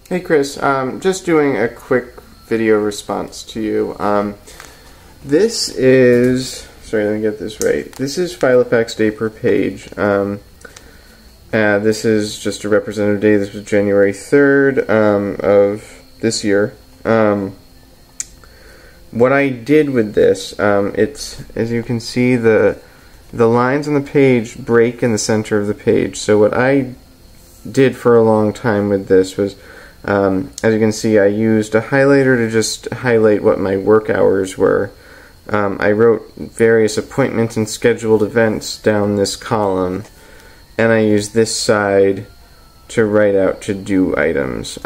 Hey Chris, just doing a quick video response to you. This is, sorry, let me get this right. This is Filofax day per page. This is just a representative day. This was January 3rd of this year. What I did with this, it's, as you can see, the lines on the page break in the center of the page. So what I did for a long time with this was, as you can see, I used a highlighter to just highlight what my work hours were. I wrote various appointments and scheduled events down this column, and I used this side to write out to-do items.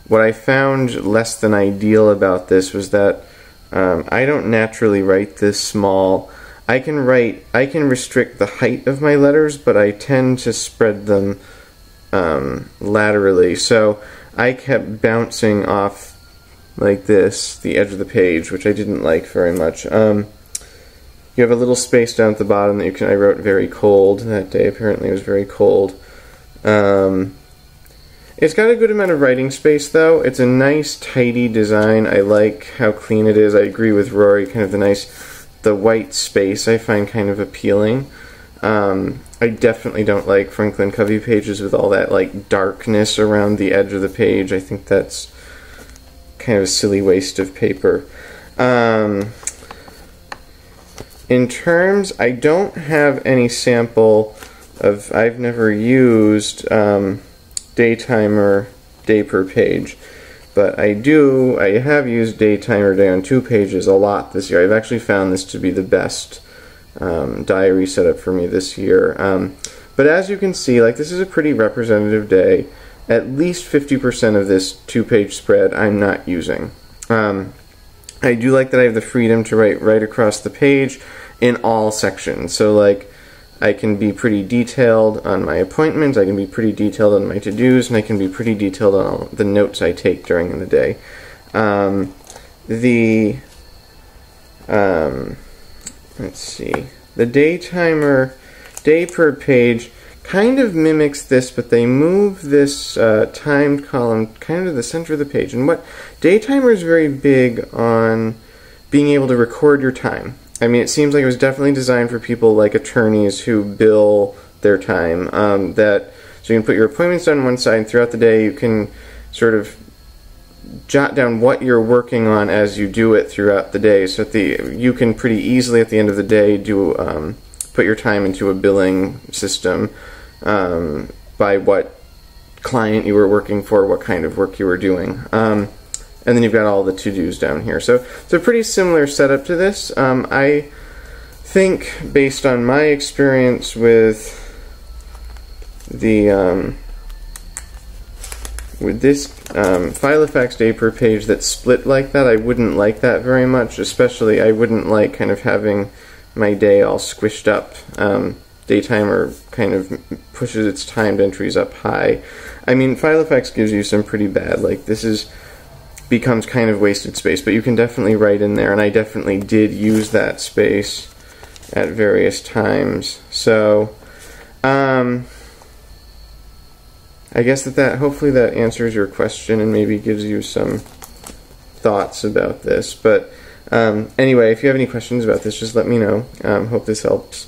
What I found less than ideal about this was that I don't naturally write this small. I can restrict the height of my letters, but I tend to spread them laterally, so I kept bouncing off like this, the edge of the page, which I didn't like very much. You have a little space down at the bottom that you can. I wrote very cold that day. Apparently it was very cold. It's got a good amount of writing space though. It's a nice tidy design. I like how clean it is. I agree with Rory, kind of the white space I find kind of appealing. I definitely don't like Franklin Covey pages with all that like darkness around the edge of the page. I think that's kind of a silly waste of paper. In terms, I don't have any sample of, I've never used Daytimer day per page, but I have used Daytimer day on 2 pages a lot this year. I've actually found this to be the best diary setup for me this year. But as you can see, like, this is a pretty representative day. At least 50% of this 2-page spread I'm not using. I do like that I have the freedom to write right across the page in all sections. So like, I can be pretty detailed on my appointments, I can be pretty detailed on my to-dos, and I can be pretty detailed on all the notes I take during the day. Let's see, the Daytimer day per page kind of mimics this, but they move this timed column kind of to the center of the page. And what Daytimer is very big on being able to record your time. I mean, it seems like it was definitely designed for people like attorneys who bill their time. So you can put your appointments on one side, and throughout the day you can sort of jot down what you're working on as you do it throughout the day. So you can pretty easily at the end of the day put your time into a billing system by what client you were working for, what kind of work you were doing. And then you've got all the to-dos down here. So it's a pretty similar setup to this. I think, based on my experience with this Filofax day per page that's split like that, I wouldn't like that very much. Especially, I wouldn't like kind of having my day all squished up. Daytimer kind of pushes its timed entries up high. I mean, Filofax gives you some pretty bad, like, this becomes kind of wasted space, but you can definitely write in there, and I definitely did use that space at various times. So, I guess hopefully that answers your question and maybe gives you some thoughts about this. But anyway, if you have any questions about this, just let me know. Hope this helps.